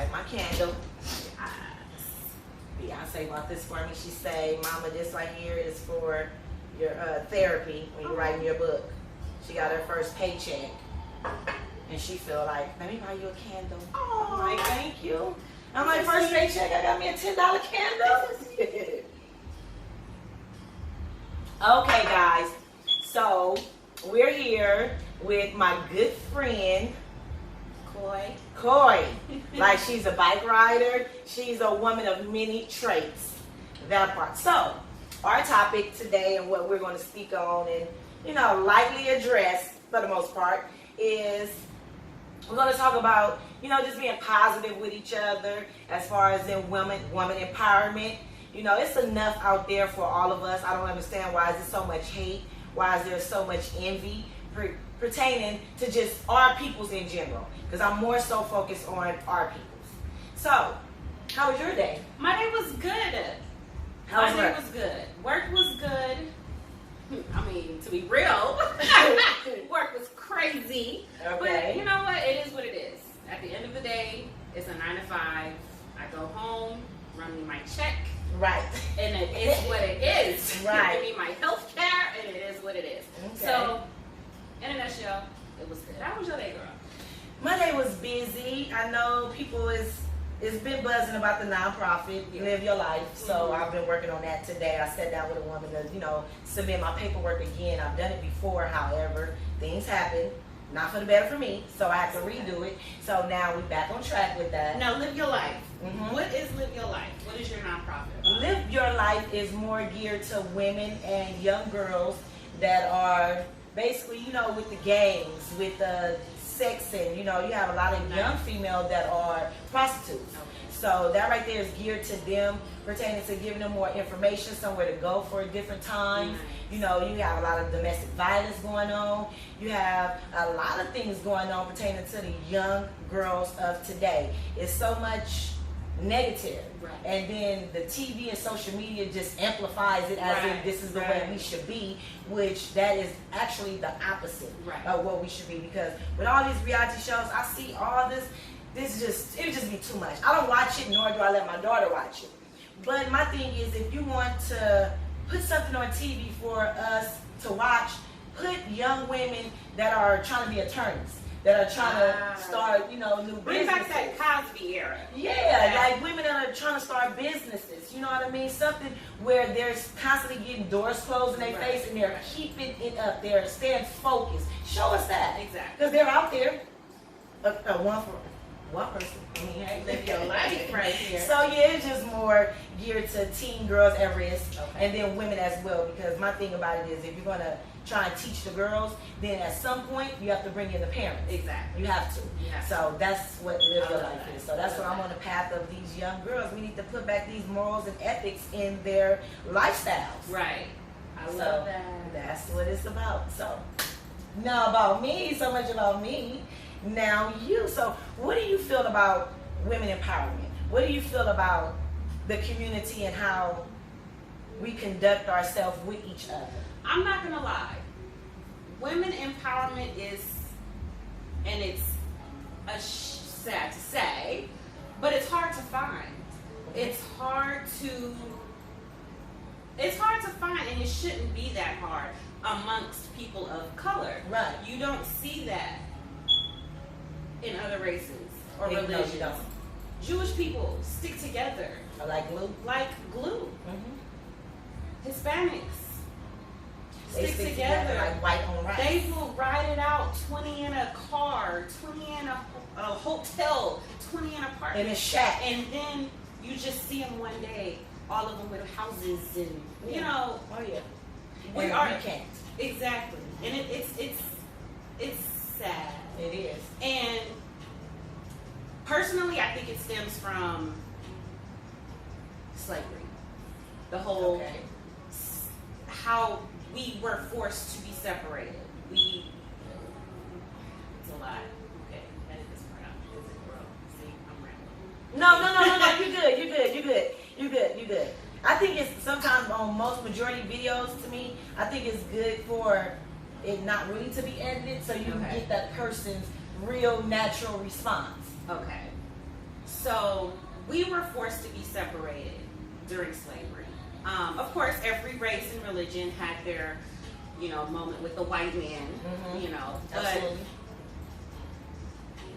light my candle. Beyonce bought this for me. She say, Mama, this right here is for your therapy when you're writing your book. She got her first paycheck. And she feel like, let me buy you a candle. I'm like, thank you. I'm like, first paycheck, I got me a $10 candle. Okay, guys. So, we're here with my good friend, Coy. Like, she's a bike rider. She's a woman of many traits. That part. So, our topic today and what we're going to speak on and, lightly address, for the most part, is we're going to talk about, just being positive with each other as far as in woman empowerment. It's enough out there for all of us. I don't understand why is there so much hate? Why is there so much envy pertaining to just our peoples in general? Because I'm more so focused on our peoples. So, how was your day? My day was good. How was My day was good. Work was good. I mean, to be real, work was crazy. Okay. But you know what? It is what it is. At the end of the day, it's a 9 to 5. I go home, run me my check. Right. And it is what it is. Right. Give me my health care, and it is what it is. Okay. So, in a nutshell, it was good. How was your day, girl? My day was busy. I know people it's been buzzing about the nonprofit, Live Your Life. So I've been working on that today. I sat down with a woman to, submit my paperwork again. I've done it before, however, things happen. Not for the better for me, so I have to redo it. So now we're back on track with that. Now, Live Your Life. What is Live Your Life? What is your nonprofit about? Live Your Life is more geared to women and young girls that are basically, with the gangs, with the sexing. You have a lot of young females that are prostitutes. Okay. So that right there is geared to them, pertaining to giving them more information, somewhere to go for different times. Nice. You have a lot of domestic violence going on. You have a lot of things going on pertaining to the young girls of today. It's so much negative. Right. And then the TV and social media just amplifies it as if this is the way we should be, which that is actually the opposite of what we should be. Because with all these reality shows, I see all this. It just be too much. I don't watch it, nor do I let my daughter watch it. But my thing is, if you want to put something on TV for us to watch, put young women that are trying to be attorneys, that are trying to start, new businesses. Bring back that Cosby era. Yeah, like women that are trying to start businesses. You know what I mean? Something where they're constantly getting doors closed in their face and they're keeping it up. They're staying focused. Show us that. Exactly. Because they're out there. One person. Live your life right here. So yeah, it's just more geared to teen girls at risk, and then women as well. Because my thing about it is, if you're gonna try and teach the girls, then at some point you have to bring in the parents. Exactly. You have to. Yeah. So that's what Live Your Life is. So that's what I'm on the path of these young girls. We need to put back these morals and ethics in their lifestyles. Right. I love that. That's what it's about. So not about me, so much about me. Now you. So what do you feel about women empowerment? What do you feel about the community and how we conduct ourselves with each other? I'm not gonna lie. Women empowerment is, and it's sad to say, but it's hard to find. It's hard to find, and it shouldn't be that hard amongst people of color. Right. You don't see that in other races or No, you religions. don't. Jewish people stick together Like glue. like glue. Hispanics They stick together like white on rice. They will ride it out, 20 in a car, 20 in a hotel, 20 in an apartment. In a shack. And then you just see them one day, all of them with houses and, Oh yeah. We And are. we can't. Exactly. And it's sad. It is. And personally, I think it stems from slavery. The whole, how we were forced to be separated. It's a lot. Okay, edit this part out. Is it bro? See, I'm rambling. No. You're good. I think it's sometimes on most majority videos, to me, I think it's good for it not really to be edited, so you can get that person's real natural response. Okay. So we were forced to be separated during slavery. Of course, every race and religion had their, moment with the white man, but Absolutely.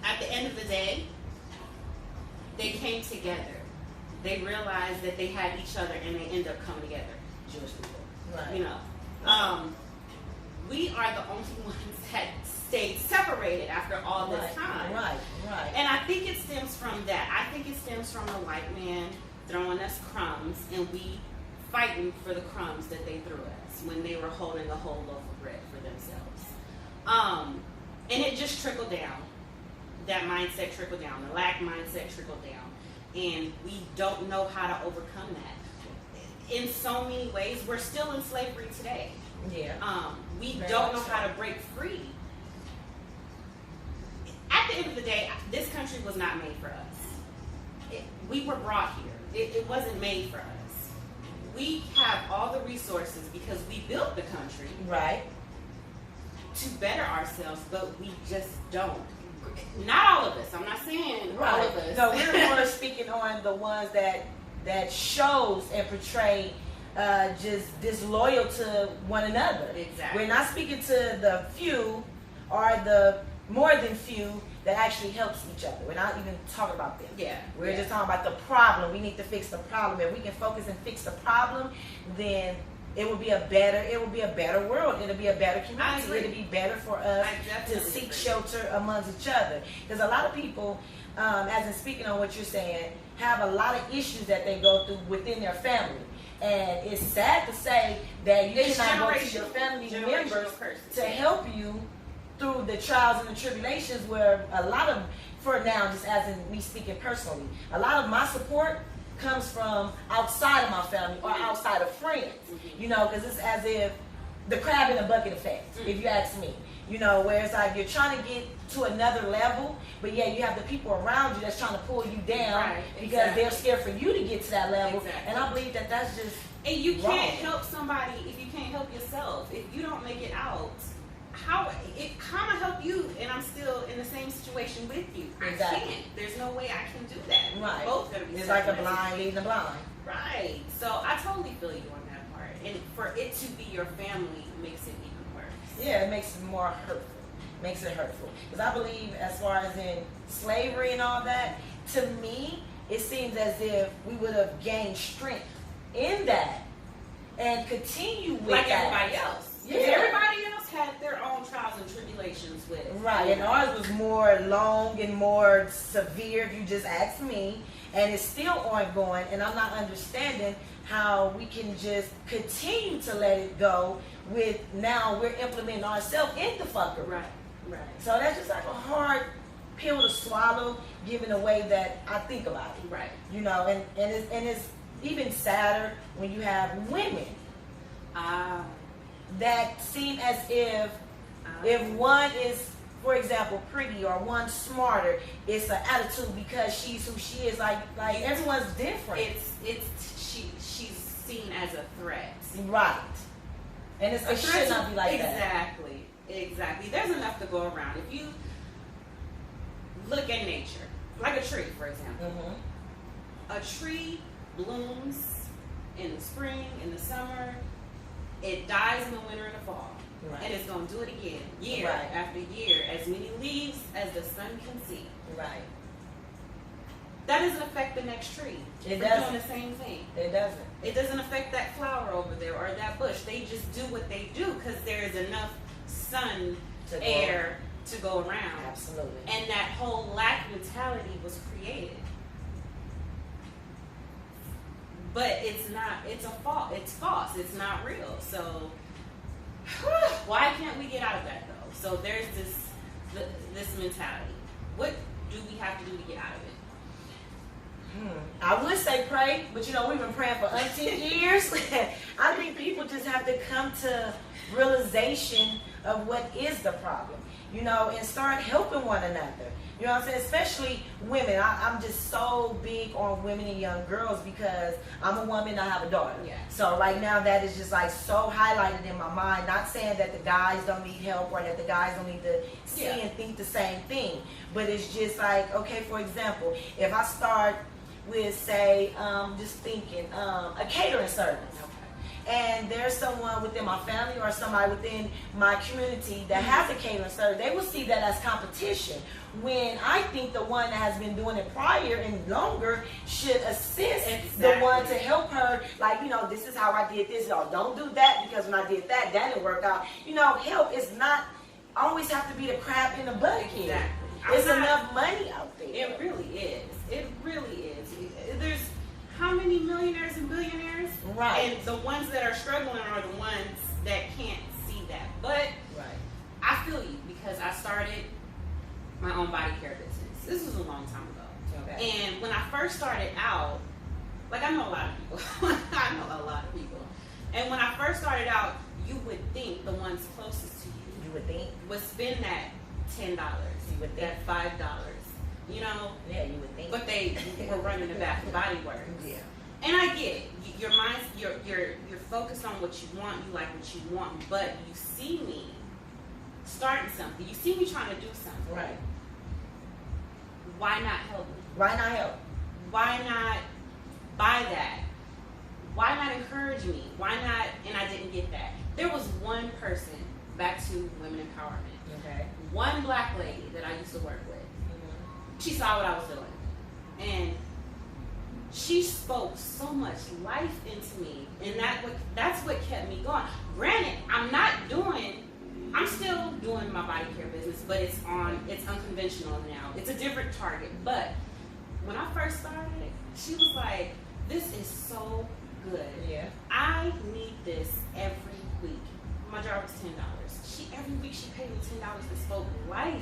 at the end of the day, they came together. They realized that they had each other, and they ended up coming together. Jewish people, Right. We are the only ones that stayed separated after all this time. Right. And I think it stems from that. I think it stems from the white man throwing us crumbs, and we fighting for the crumbs that they threw us when they were holding a whole loaf of bread for themselves. And it just trickled down. That mindset trickled down. The lack mindset trickled down. And we don't know how to overcome that. In so many ways, we're still in slavery today. Yeah. We Very don't know much how so. to break free. At the end of the day, this country was not made for us. We were brought here. It wasn't made for us. We have all the resources because we built the country Right. to better ourselves, but we just don't. Not all of us. I'm not saying all of us. No, we're more speaking on the ones that shows and portray just disloyal to one another. Exactly. We're not speaking to the few or the more than few that actually helps each other. We're not even talking about them. Yeah. We're just talking about the problem. We need to fix the problem. If we can focus and fix the problem, then it will be a better world. It'll be a better community. It'll be better for us to seek shelter amongst each other. Because a lot of people, as in speaking on what you're saying, have a lot of issues that they go through within their family. And it's sad to say that you cannot go to your family members to help you through the trials and the tribulations, where a lot of, for now, just as in me speaking personally, a lot of my support comes from outside of my family or outside of friends, because it's as if the crab in a bucket effect, if you ask me, where it's like you're trying to get to another level, but yeah, you have the people around you that's trying to pull you down because they're scared for you to get to that level, and I believe that that's just and you wrong. can't help somebody if you can't help yourself. If you don't make it out, how to help you, and I'm still in the same situation with you. Exactly. I can't. There's no way I can do that. Right. We're both gonna be It's like a separated. blind leading the blind. Right. So I totally feel you on that part. And for it to be your family makes it even worse. Yeah, it makes it more hurtful. Makes it hurtful. Because I believe, as far as in slavery and all that, to me, it seems as if we would have gained strength in that and continue with like that. everybody else. Yeah. Everybody else had their own trials and tribulations with it. Right, and ours was more long and more severe, if you just ask me, and it's still ongoing, and I'm not understanding how we can just continue to let it go with now we're implementing ourselves in the fucker. Right. So that's just like a hard pill to swallow, given the way that I think about it. Right. And it's even sadder when you have women that seem as if one is, for example, pretty or one smarter, it's an attitude because she's who she is. Like everyone's different. She's seen as a threat. Right. And it should not be like that. Exactly. There's enough to go around. If you look at nature, like a tree, for example. A tree blooms in the spring, in the summer. It dies in the winter and the fall. Right. And it's going to do it again, year after year, as many leaves as the sun can see. Right. That doesn't affect the next tree. It We're doesn't. doing the same thing. It doesn't. It doesn't affect that flower over there or that bush. They just do what they do because there is enough sun, air to go around. Absolutely. And that whole lack mentality was created. But it's not, it's false. It's not real. So why can't we get out of that though? So there's this mentality. What do we have to do to get out of it? I would say pray, but we've been praying for umpteen years. I think people just have to come to realization of what is the problem. you know, and start helping one another. You know what I'm saying? Especially women. I'm just so big on women and young girls because I'm a woman, I have a daughter. Yeah. So right now that is just like so highlighted in my mind. Not saying that the guys don't need help or that the guys don't need to see and think the same thing. But it's just like, okay, for example, if I start with, say, just thinking, a catering service. And there's someone within my family or somebody within my community that has a catering service, they will see that as competition. When I think the one that has been doing it prior and longer should assist the one to help her, like, you know, this is how I did this, y'all don't do that because when I did that, that didn't work out. You know, help is not always have to be the crab in the bucket. Exactly. There's enough money out there. It really is. It really is. There's how many millionaires and billionaires? Right. And the ones that are struggling are the ones that can't see that. But I feel you because I started my own body care business. This was a long time ago. Okay. And when I first started out, like I know a lot of people. I know a lot of people. And when I first started out, you would think the ones closest to you would think would spend that $10. You would think that $5. You know? Yeah, you would think. But they were running the Bath and Body Works. Yeah. And I get it. Your mind, you're focused on what you want. You like what you want. But you see me starting something. You see me trying to do something. Right. Why not help me? Why not help? Why not buy that? Why not encourage me? Why not? And I didn't get that. There was one person, back to women empowerment. Okay. One black lady that I used to work with. Mm-hmm. She saw what I was doing. And she spoke so much life into me. And that's what kept me going. Granted, I'm still doing my body care business, but it's unconventional now. It's a different target. But when I first started, she was like, this is so good. Yeah. I need this every week. My job was $10. Every week she paid me $10 and spoke life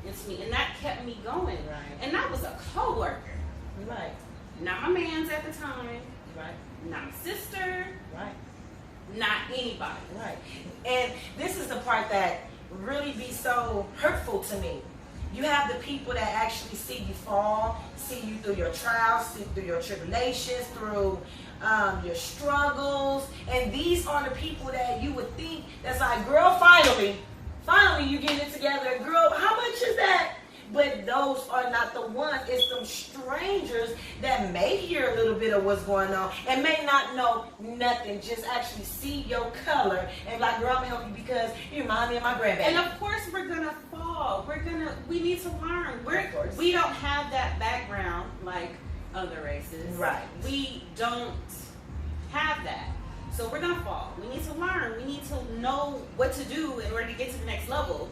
into me. And that kept me going. Right. And that was a co-worker. Right. Not my man's at the time. Right. Not my sister. Right. Not anybody. Right. And this is the part that really be so hurtful to me. You have the people that actually see you fall, see you through your trials, see through your tribulations, through your struggles. And these are the people that you would think that's like, girl, finally you getting it together. Girl, how much is that? But those are not the ones. It's some strangers that may hear a little bit of what's going on and may not know nothing. Just actually see your color and like, girl, I'm gonna help you because you remind me of my grandbaby. And of course we're gonna fall. We need to learn. We don't have that background like other races. Right. We don't have that. So we're gonna fall. We need to learn. We need to know what to do in order to get to the next level.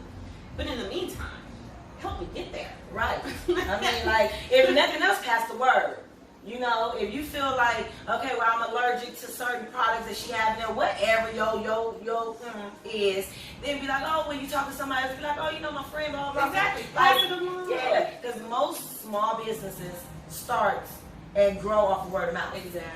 But in the meantime, help me get there. Right. I mean, like, if nothing else, pass the word. You know, if you feel like, okay, well, I'm allergic to certain products that she has in there, whatever is, then be like, oh, when you talk to somebody else, be like, oh, you know, my friend, blah, blah, blah. Exactly. Like, yeah, because most small businesses start and grow off of word of mouth. Exactly.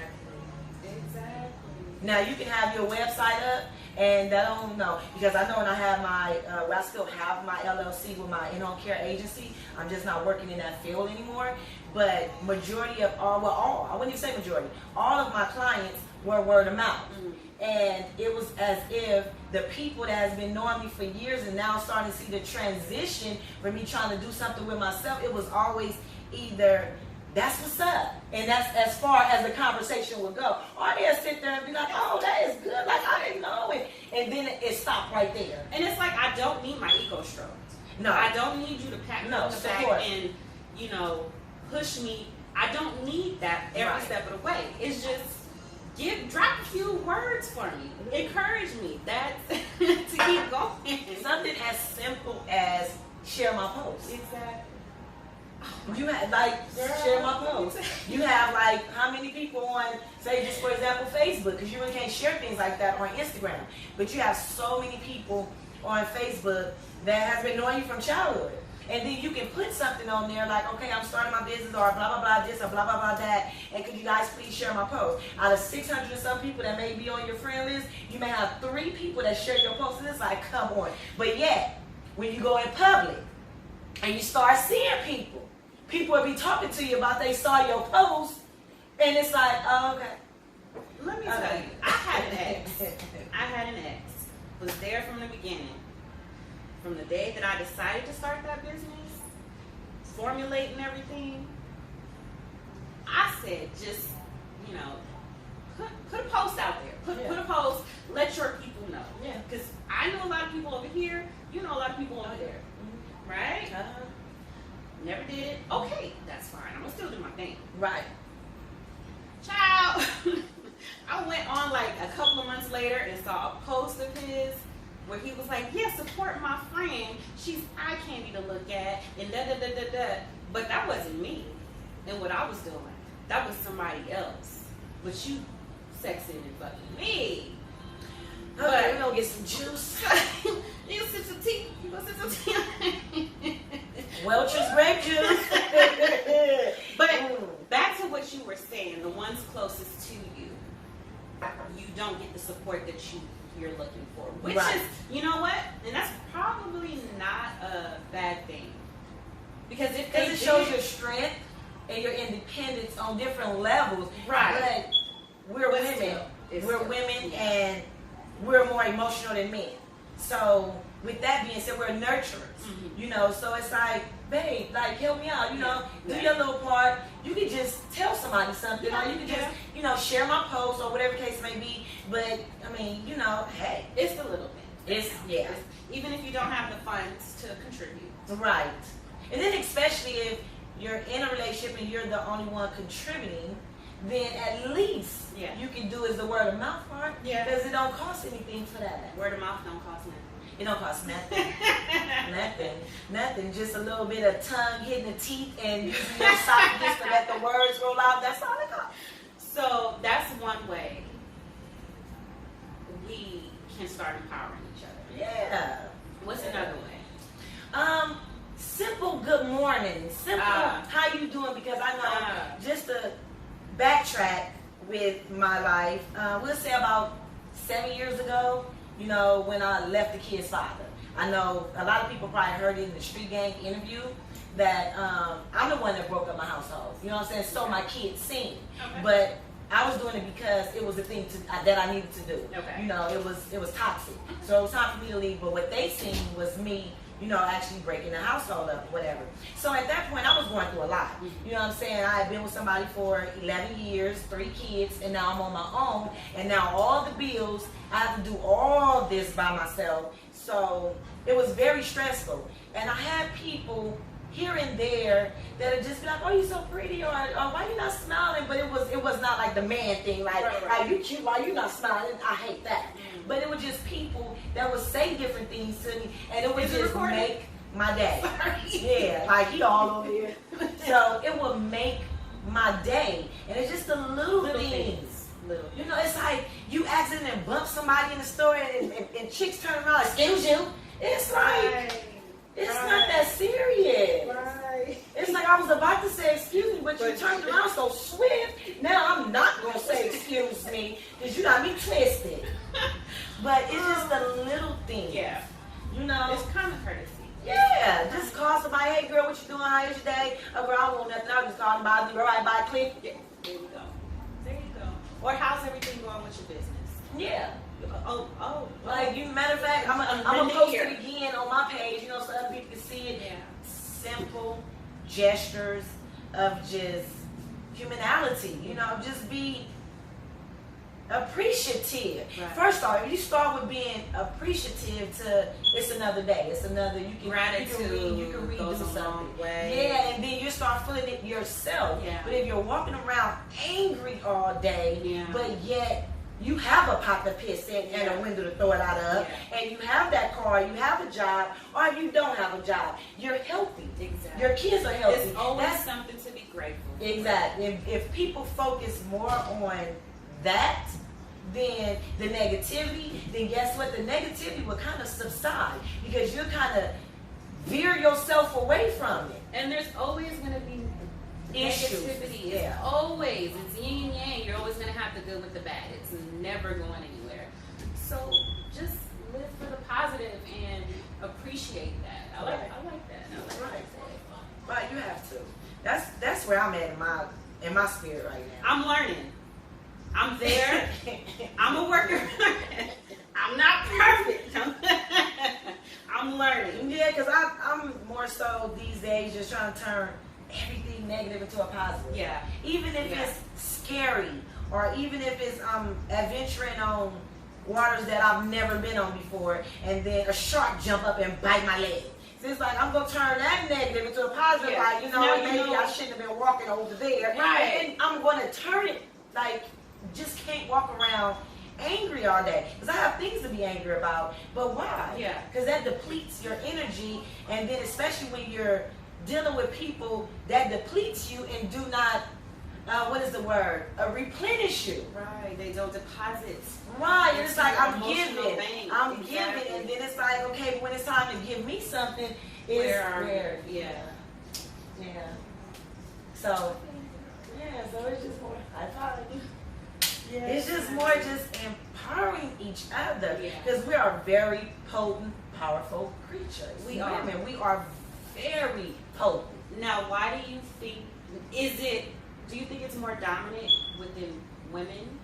Now, you can have your website up, and I don't know, because I know when I have my, I still have my LLC with my in-home care agency. I'm just not working in that field anymore. But majority of I wouldn't even say majority, all of my clients were word of mouth. Mm-hmm. And it was as if the people that has been knowing me for years and now starting to see the transition from me trying to do something with myself, it was always either, that's what's up. And that's as far as the conversation would go. Or they'll sit there and be like, oh, that is good. Like, I didn't know it. And then it stopped right there. And it's like, I don't need my ego stroked. No. I don't need you to pat me on the back and, you know, push me. I don't need that every step of the way. It's just drop a few words for me. Encourage me. That's to keep going. Something as simple as share my post. Exactly. You have, like, share my post. You have, like, how many people on, say, just for example, Facebook, because you really can't share things like that on Instagram. But you have so many people on Facebook that has been knowing you from childhood. And then you can put something on there like, okay, I'm starting my business, or blah, blah, blah, this, or blah, blah, blah, that. And could you guys please share my post? Out of 600 and some people that may be on your friend list, you may have 3 people that share your post. And it's like, come on. But yet, when you go in public and you start seeing people will be talking to you about they saw your post, and it's like, oh, okay. Let me tell you, I had an ex. Was there from the beginning. From the day that I decided to start that business, formulating everything, I said, just, you know, put a post out there. Put a post, let your people know. Yeah. Because I know a lot of people over here, you know a lot of people over there. Mm-hmm. Right? Never did it. Okay, that's fine. I'm going to still do my thing. Right. Child, I went on like a couple of months later and saw a post of his where he was like, yeah, support my friend. She's eye candy to look at, and da-da-da-da-da. But that wasn't me and what I was doing. That was somebody else. But you sexing and fucking me. Okay, But we're going to get some juice. you sip some tea. You go sip some tea. Welch's grape juice. But back to what you were saying, the ones closest to you, you don't get the support that you're looking for. Which Right. is, you know what? And that's probably not a bad thing. Because if they Because it shows your strength and your independence on different levels. Right. But we're But women. still, it's We're still, women, yeah. and we're more emotional than men. So with that being said, we're nurturers. Mhm. You know, so it's like, babe, like help me out. You know, Yeah. do your little part. You can just tell somebody something, Yeah, or you can yeah. just, you know, share my post or whatever case may be. But I mean, you know, hey, It's the little things. it's yeah. Even if you don't have the funds to contribute. Right. And then especially if you're in a relationship and you're the only one contributing, then at least Yeah. you can do is the word of mouth part. Yeah. Because it don't cost anything for that. Word of mouth don't cost nothing. It don't cost nothing. Nothing. Just a little bit of tongue hitting the teeth and using your esophagus to let the words roll out. That's all it costs. So that's one way we can start empowering each other. Yeah. What's another way? Simple good morning. Simple how you doing, because I know just to backtrack with my life, we'll say about 7 years ago, you know, when I left the kid's father. I know a lot of people probably heard it in the Street Gang interview that I'm the one that broke up my household. You know what I'm saying? So my kids seen. Okay. But I was doing it because it was the thing that I needed to do. Okay. You know, it was toxic. So it was time for me to leave. But what they seen was me, you know, actually breaking the household up, whatever. So at that point, I was going through a lot. You know what I'm saying? I had been with somebody for 11 years, 3 kids, and now I'm on my own. And now all the bills, I have to do all this by myself. So it was very stressful. And I had people here and there that would just be like, oh, you're so pretty, or why you not smiling? But it was not like the man thing, like, Right. you cute, why you not smiling? I hate that. But it was just people that would say different things to me, and it would Is it just recorded? make my day. Sorry. Yeah, like he all over here. So it would make my day, and it's just the little things. Little. You know, it's like you accidentally bump somebody in the store, and chicks turn around, excuse you. It's like, it's not that serious. Right. It's like I was about to say excuse me, but you turned around so swift. Now I'm not going to say excuse me because you got me twisted. But it's just the little things. Yeah. You know? It's common courtesy. Yeah. Just call somebody, hey girl, what you doing? How is your day? Oh girl, I want nothing. I'll just call somebody, go right by, click. Yeah. There you go. There you go. Or how's everything going with your business? Yeah. Oh. Like, matter of fact, I'm going to post it again on my page, you know, so other people can see it. Yeah. Simple gestures of just humanity, you know, just be appreciative. Right. First off, you start with being appreciative to it's another day, it's another, you can Gratitude you can read goes do a something. long way. Yeah, and then you start feeling it yourself. Yeah. But if you're walking around angry all day, Yeah. but yet you have a pot to piss in and a window to throw it out of, and you have that car, you have a job, or you don't have a job, you're healthy. Exactly. Your kids are healthy. It's always That's something to be grateful for. exactly. If people focus more on that than the negativity, then guess what? The negativity will kind of subside because you'll kind of veer yourself away from it. And there's always going to be Issues. negativity. Yeah. It's always. It's yin and yang. You're always going to have the good with the bad. It's never going anywhere. So just live for the positive and appreciate that. I like that. I like Right. that. Right, you have to. That's where I'm at in my spirit right now. I'm learning. I'm there. I'm a worker. I'm not perfect. I'm learning. Yeah, because I'm more so these days just trying to turn everything negative into a positive. Yeah. Even if it's scary, or even if it's adventuring on waters that I've never been on before, and then a shark jump up and bite my leg. So it's like I'm gonna turn that negative into a positive. Yeah. Like, Now maybe I shouldn't have been walking over there. Right. And I'm gonna turn it, like, just can't walk around angry all day, because I have things to be angry about. But why? Yeah. Because that depletes your energy, and then especially when you're dealing with people that depletes you and do not, what is the word? Replenish you. Right. They don't deposit. Right. And it's It's like your I'm emotional giving, bank. I'm Exactly. giving, and then it's like, okay, when it's time to give me something, it's Where? Yeah. Yeah. So, yeah, so it's just more, I probably do. Yeah. It's just more just empowering each other, Yeah. because we are very potent, powerful creatures. We are. Women, we are very potent. Now, why do you think? Do you think it's more dominant within women?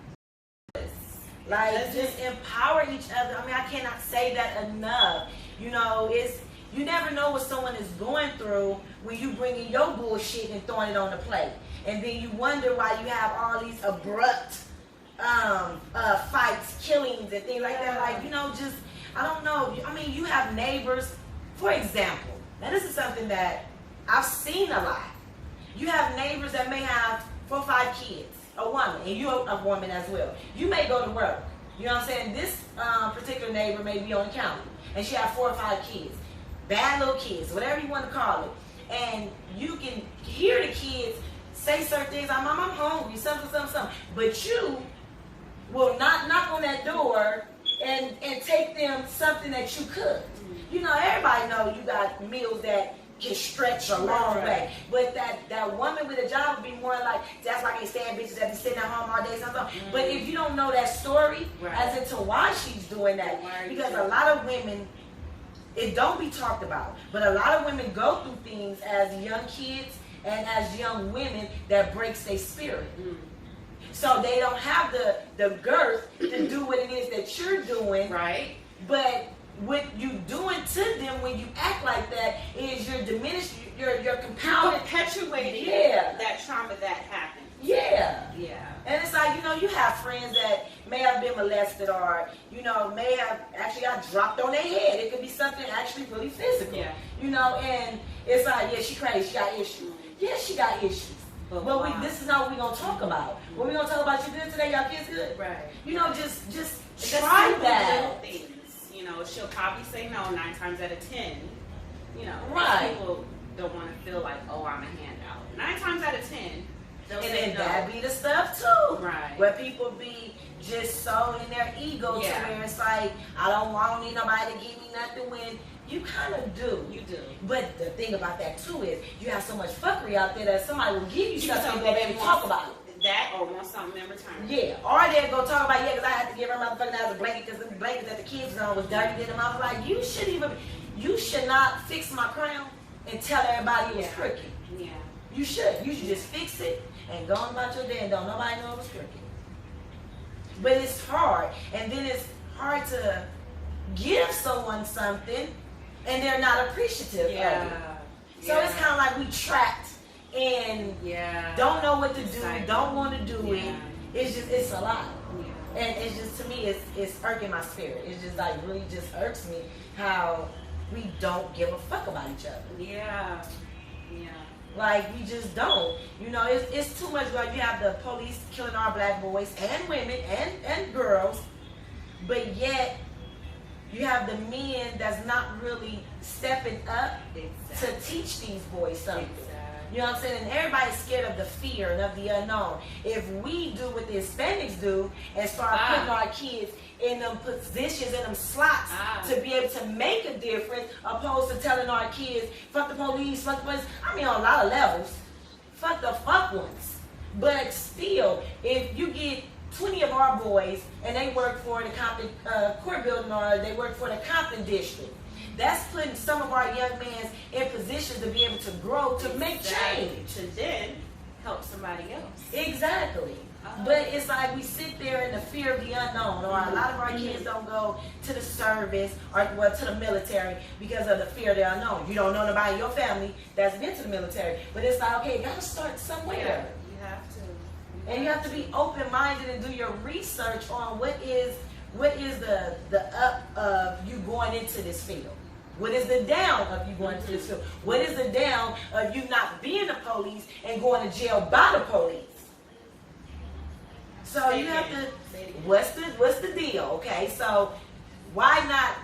Like, just empower each other. I mean, I cannot say that enough. You never know what someone is going through when you bring in your bullshit and throwing it on the plate, and then you wonder why you have all these abrupt fights, killings, and things like that. Like, just, I don't know. I mean, you have neighbors, for example. Now, this is something that I've seen a lot. You have neighbors that may have 4 or 5 kids, a woman, and you're a woman as well. You may go to work. You know what I'm saying? This particular neighbor may be on the county, and she has 4 or 5 kids. Bad little kids, whatever you want to call it. And you can hear the kids say certain things, I'm hungry, something. But you will not knock on that door and take them something that you could. Everybody know you got meals that can stretch a long way. But that woman with a job would be more like, that's why I can't stand bitches that be sitting at home all day, something. But if you don't know that story, as into why she's doing that, because a lot of women, it don't be talked about, but a lot of women go through things as young kids and as young women that breaks their spirit. So they don't have the girth to do what it is that you're doing. Right. But what you doing to them when you act like that is you're diminishing, you're compounding, perpetuating that trauma that happened. Yeah. And it's like, you have friends that may have been molested, or, may have actually got dropped on their head. It could be something actually really physical. Yeah. And it's like, yeah, she crazy, she got issues. Yeah, she got issues. But this is not what we're going to talk about. What we're going to talk about, you good today, y'all kids good? Right. Just try that. Little things. She'll probably say no 9 times out of 10. Right. People don't want to feel like, oh, I'm a handout. 9 times out of 10, they'll And say then no. that be the stuff too. Right. Where people be just so in their ego to where it's like, I don't need nobody to give me nothing, when you kind of do. You do. But the thing about that too is you have so much fuckery out there that somebody will give you something something and go they baby want. talk about it. That or want something in return. Yeah. Or they'll go talk about, because I had to give her motherfucking ass a blanket because the blanket that the kids was on was dirty in them. I was like, you should not fix my crown and tell everybody it was crooked. Yeah. You should just fix it and go on about your day and don't nobody know it was crooked. But it's hard, and then it's hard to give someone something and they're not appreciative of it. So it's kind of like we trapped and don't know what to do, don't want to do it. It's a lot. And it's just, to me, it's irking my spirit. It's just like really just irks me how we don't give a fuck about each other. Yeah. Like, we just don't. It's too much. Like, you have the police killing our black boys and women and girls, but yet you have the men that's not really stepping up to teach these boys something. You know what I'm saying? And everybody's scared of the fear and of the unknown. If we do what the Hispanics do and start putting our kids in them positions, in them slots to be able to make a difference, opposed to telling our kids, fuck the police, fuck the police. I mean, on a lot of levels, fuck the fuck ones. But still, if you get 20 of our boys and they work for the Compton court building, or they work for the Compton district, that's putting some of our young men in positions to be able to grow, to make change. To then help somebody else. Exactly. But it's like we sit there in the fear of the unknown, or a lot of our kids don't go to the service or to the military because of the fear of the unknown. You don't know nobody in your family that's been to the military, but it's like, okay, you gotta start somewhere. Yeah, you have to. And you have to be open-minded and do your research on what is the up of you going into this field. What is the down of you going into this field? What is the down of you not being the police and going to jail by the police? So you have to, what's the deal, okay? So why not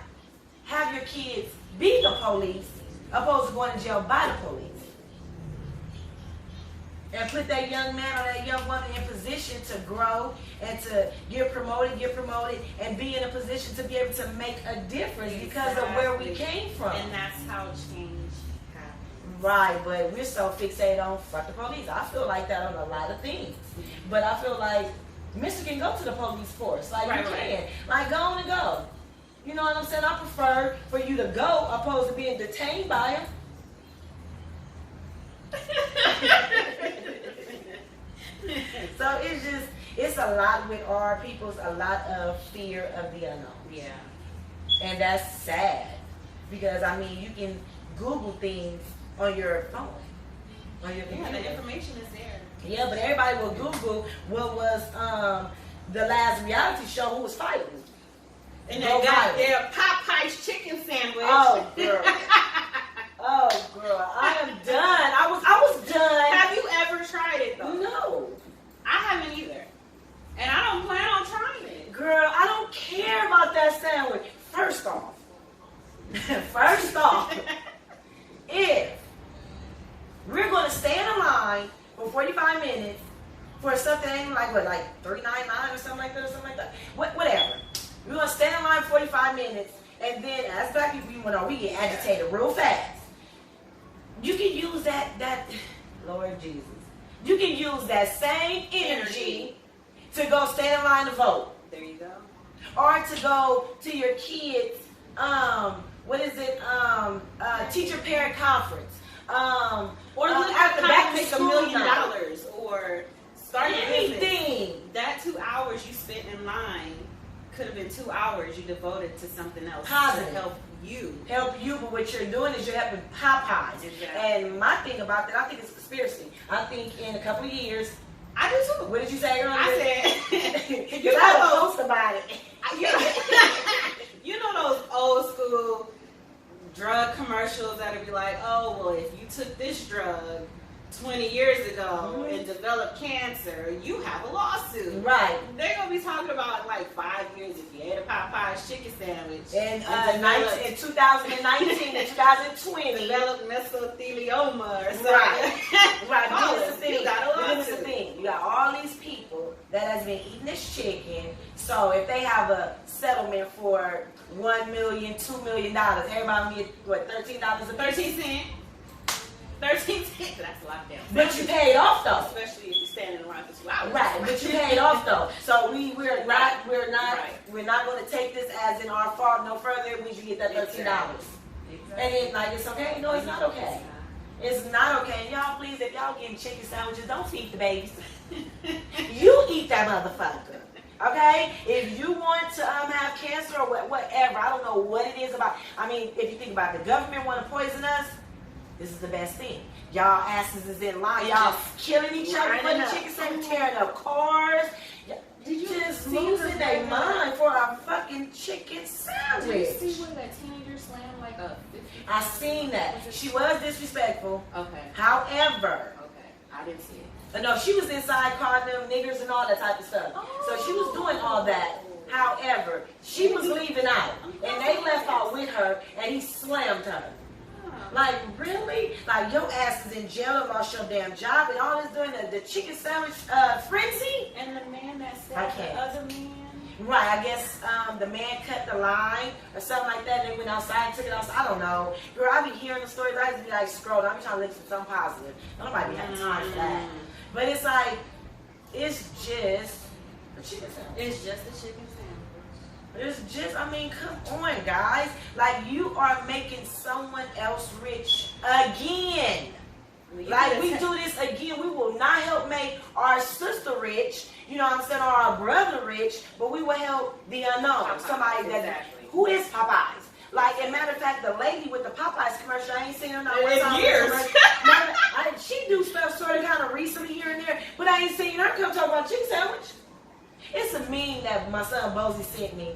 have your kids be the police opposed to going to jail by the police? And put that young man or that young woman in position to grow and to get promoted, and be in a position to be able to make a difference because of where we came from. And that's how change happens. Right, but we're so fixated on fuck the police. I feel like that on a lot of things. But I feel like Mr. can go to the police force. Like, you can. Like, go on and go. You know what I'm saying? I prefer for you to go opposed to being detained by him. So it's a lot with our people's, a lot of fear of the unknown. Yeah. And that's sad. Because, I mean, you can Google things on your phone. On your computer. Yeah, the information is there. Yeah, but everybody will Google what was the last reality show, who was fighting. And they got their Popeye's chicken sandwich. Oh, girl. Oh, girl. I am done. I was done. Have you ever tried it, though? No. I haven't either. And I don't plan on trying it. Girl, I don't care about that sandwich. First off, if we're going to stay in a line for 45 minutes for something like what, like $3.99 or something like that, whatever. We're going to stay in line for 45 minutes, and then as black people, we get agitated real fast. You can use that, Lord Jesus, you can use that same energy to go stand in line to vote. There you go. Or to go to your kids' teacher-parent conference. Or look at the back, make $1 million, or start anything. That 2 hours you spent in line could have been 2 hours you devoted to something else positive to help you. But what you're doing is you're helping Popeyes. Exactly. And my thing about that, I think it's a conspiracy. I think in a couple of years, I do too. What did you say earlier? I said, you got to post about it. You know those old school drug commercials that'll be like, oh, well, if you took this drug 20 years ago and developed cancer, you have a lawsuit. Right. They're going to be talking about like 5 years if you ate a Popeye's chicken sandwich. And in 2019 and 2020. Developed mesothelioma or something. Right. This is the thing. You got all these people that has been eating this chicken. So if they have a settlement for $1 million, $2 million, everybody will get, what, $13.13? 13 cents. That's a lot down. But you paid off though. Especially if you're standing around for 2 hours. Right, but you paid off though. So we're not going to take this as in our fault no further. It means you get that $13. Exactly. And it's like, it's okay? No, it's not okay. It's not okay. And y'all, please, if y'all getting chicken sandwiches, don't feed the babies. You eat that motherfucker. Okay? If you want to have cancer or whatever, I don't know what it is about. I mean, if you think about it, the government want to poison us. This is the best thing. Y'all asses is in line. Y'all killing each other for the chicken sandwich, tearing up cars. Did you just losing their mind for a fucking chicken sandwich? Did you see when that teenager slammed like a 50? I seen that. She was disrespectful. Okay. However. Okay. I didn't see it. No, she was inside calling them niggers and all that type of stuff. Oh. So she was doing all that. However, she was leaving out. And they left out with her and he slammed her. Like, really? Like, your ass is in jail and lost your damn job and all this doing the chicken sandwich frenzy? And the man that said the other man? Right, I guess the man cut the line or something like that and they went outside and took it outside. I don't know. Girl, I be hearing the stories. I just be like scrolling. I be trying to look for something positive. Nobody be having time for that. But it's like, it's just a chicken sandwich. It's just a chicken sandwich. It's just, I mean, come on, guys. Like, you are making someone else rich again. Like, we do this again. We will not help make our sister rich, you know what I'm saying, or our brother rich, but we will help the unknown. Popeyes, somebody that, exactly. Who is Popeyes? Like, as a matter of fact, the lady with the Popeyes commercial, I ain't seen her not in years. She do stuff sort of kind of recently here and there, but I ain't seen her come talk about chicken sandwich. It's a meme that my son Bozy sent me,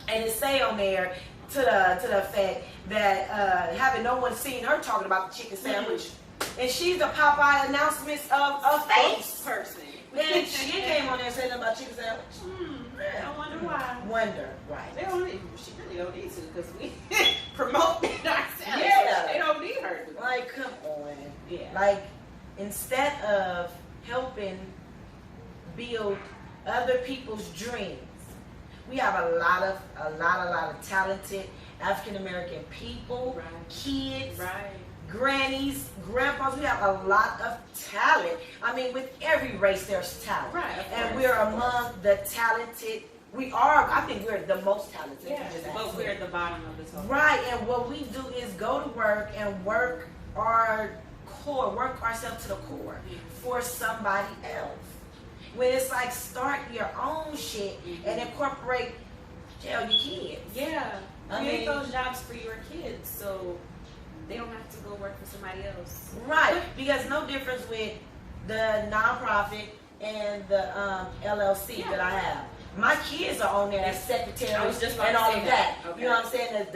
and it say on there to the effect that having no one seen her talking about the chicken sandwich, and she's the Popeye announcements of face person. Then she came on there and said nothing about chicken sandwich. I wonder why. Wonder, right? They don't need. She really don't need to because we promote ourselves. Yeah. So they don't need her. Like, come on. Yeah. Like, instead of helping build other people's dreams, we have a lot of talented African American people, Right. kids, Right. grannies, grandpas. We have a lot of talent. I mean, with every race, there's talent. Right. And we're among the talented. We are. I think we're the most talented. Yeah. But we're at the bottom of the total. Right. And what we do is go to work and work our core, work ourselves to the core for somebody else. When it's like, start your own shit and incorporate your kids. Yeah. I Create mean, those jobs for your kids so they don't have to go work for somebody else. Right, because no difference with the nonprofit and the LLC that I have. My kids are on there as secretaries I was just about and to all say of that. that. Okay. You know what I'm saying?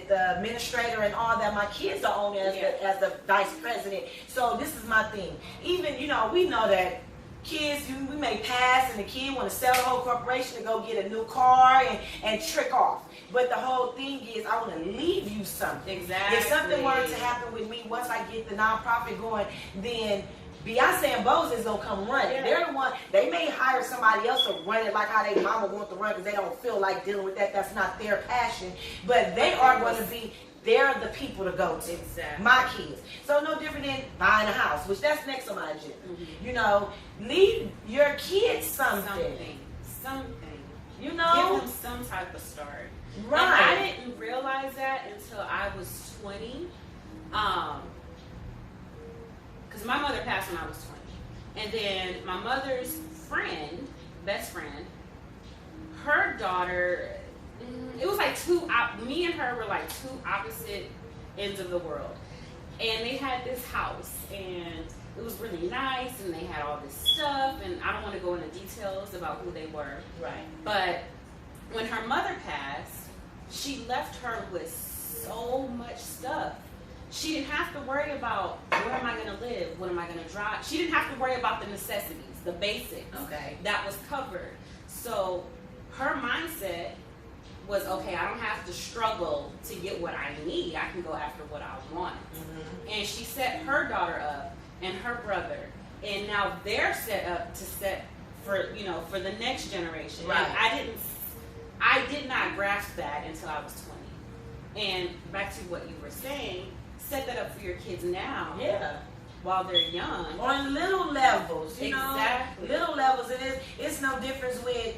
The administrator and all that. My kids are on there as the vice president. So this is my thing. Even, you know, we know that kids, we may pass and the kid want to sell the whole corporation to go get a new car and trick off. But the whole thing is, I want to leave you something. Exactly. If something were to happen with me once I get the nonprofit going, then Beyonce and Boobs is going to come run it. Yeah. They're the one, they may hire somebody else to run it like how their mama wants to run because they don't feel like dealing with that. That's not their passion. But they are going to be, they're the people to go to. Exactly. My kids. So no different than buying a house, which that's next on my agenda. You know, leave your kids something. You know? Give them some type of start. Right. And I didn't realize that until I was 20. Because my mother passed when I was 20. And then my mother's friend, best friend, her daughter, it was like me and her were like two opposite ends of the world. And they had this house and it was really nice and they had all this stuff and I don't want to go into details about who they were. Right. But when her mother passed, she left her with so much stuff. She didn't have to worry about where am I going to live, what am I going to drive. She didn't have to worry about the necessities, the basics. Okay. That was covered. So her mindset was, okay, I don't have to struggle to get what I need. I can go after what I want. Mm-hmm. And she set her daughter up and her brother, and now they're set up to set for, you know, for the next generation. Right. And I did not grasp that until I was 20. And back to what you were saying, set that up for your kids now. Yeah. While they're young. On little levels, you Exactly. know, little levels. It's no difference with,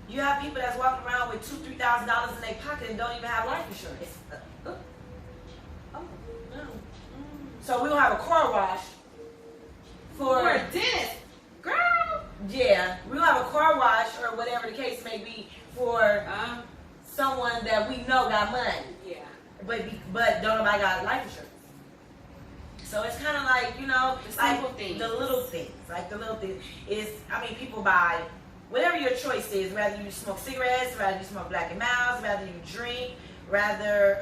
you have people that's walking around with $2,000-$3,000 in their pocket and don't even have life insurance. Oh. No. So we don't have a car wash for a dentist, girl. Yeah, we don't have a car wash or whatever the case may be for someone that we know got money. Yeah. But don't nobody got life insurance. So it's kind of like, you know, the little things. Like the little things is, I mean, people buy whatever your choice is, rather you smoke cigarettes, rather you smoke Black and Milds, rather you drink, rather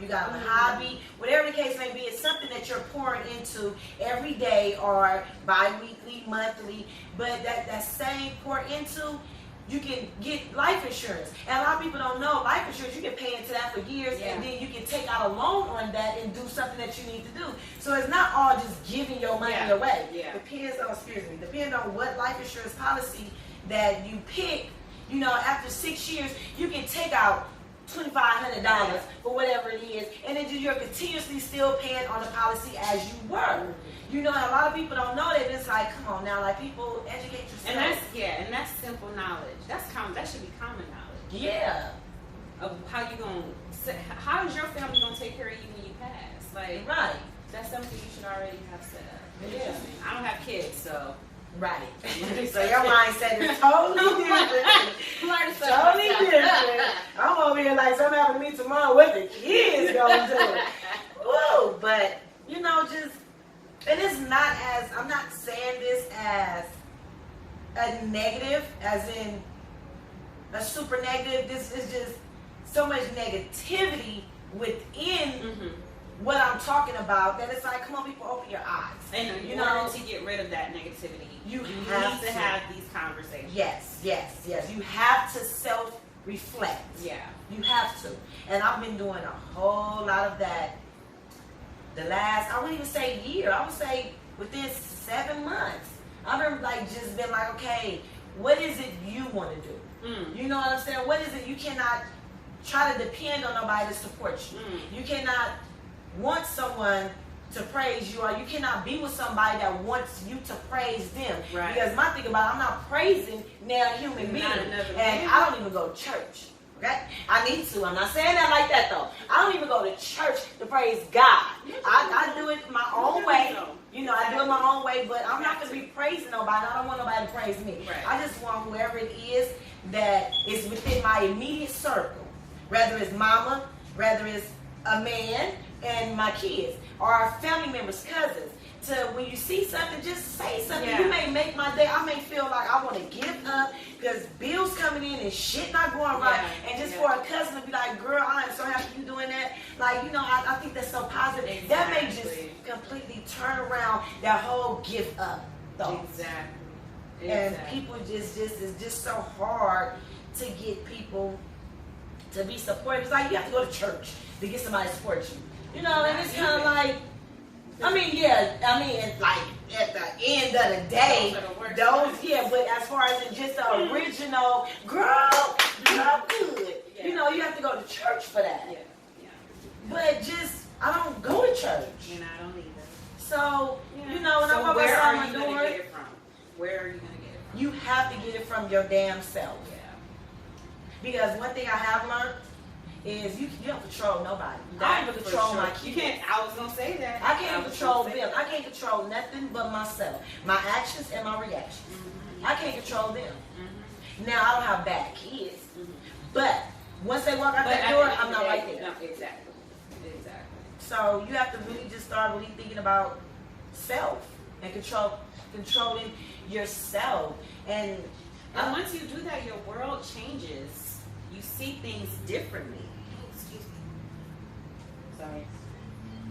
you got a hobby, whatever the case may be, it's something that you're pouring into every day or bi-weekly, monthly, but that same pour into, you can get life insurance. And a lot of people don't know life insurance, you can pay into that for years and then you can take out a loan on that and do something that you need to do. So it's not all just giving your money away. Yeah. Depends on what life insurance policy that you pick. You know, after 6 years, you can take out $2,500 for whatever it is, and then you're continuously still paying on the policy as you were. You know, and a lot of people don't know that. It's like, come on now, like people educate yourself. And that's simple knowledge. That should be common knowledge. Yeah. Of how is your family gonna take care of you when you pass? Like, right. That's something you should already have set up. Yeah. I don't have kids, so. Right. So your mindset is totally different. Totally different. I'm over here like something happened to me tomorrow. What the kids gonna do? Woo! But you know, just and it's not as I'm not saying this as a negative, as in a super negative. This is just so much negativity within what I'm talking about that it's like, come on, people, open your eyes. And in order to get rid of that negativity, you need to have these conversations. Yes. You have to self-reflect. Yeah. You have to. And I've been doing a whole lot of that the last, I wouldn't even say year, I would say within 7 months. I've been just been like, okay, what is it you want to do? You know what I'm saying? What is it? You cannot try to depend on nobody to support you. You cannot want someone to praise you, or you cannot be with somebody that wants you to praise them. Right. Because my thing about it, I'm not praising now a human being, and I don't even go to church. Okay, I need to. I'm not saying that like that though. I don't even go to church to praise God. I do it my own way. You know, I do it my own way, but I'm not going to be praising nobody. I don't want nobody to praise me. Right. I just want whoever it is that is within my immediate circle, whether it's mama, whether it's a man and my kids, or our family members, cousins, to when you see something, just say something. Yeah. You may make my day. I may feel like I want to give up because bills coming in and shit not going right. And just for a cousin to be like, girl, I am so happy you doing that. Like, you know, I think that's so positive. Exactly. That may just completely turn around that whole give up thought. Exactly. And people it's just so hard to get people to be supportive. It's like you have to go to church to get somebody to support you. You know, and it's kind of like, it's like at the end of the day, but as far as just the original, girl, good. Yeah. You know, you have to go to church for that. Yeah. But I don't go to church. And I don't either. So, you know, and I'm where are you going to get it from? Where are you going to get it from? You have to get it from your damn self. Yeah. Because one thing I have learned is you don't control nobody. I don't even control my kids. You can't. I was gonna say that. I can't control them. I can't control nothing but myself, my actions and my reactions. I can't control them. Now I don't have bad kids, but once they walk out that door, I'm not right there. No, exactly. So you have to really just start really thinking about self and controlling yourself. And once you do that, your world changes. You see things differently. Excuse me. Sorry.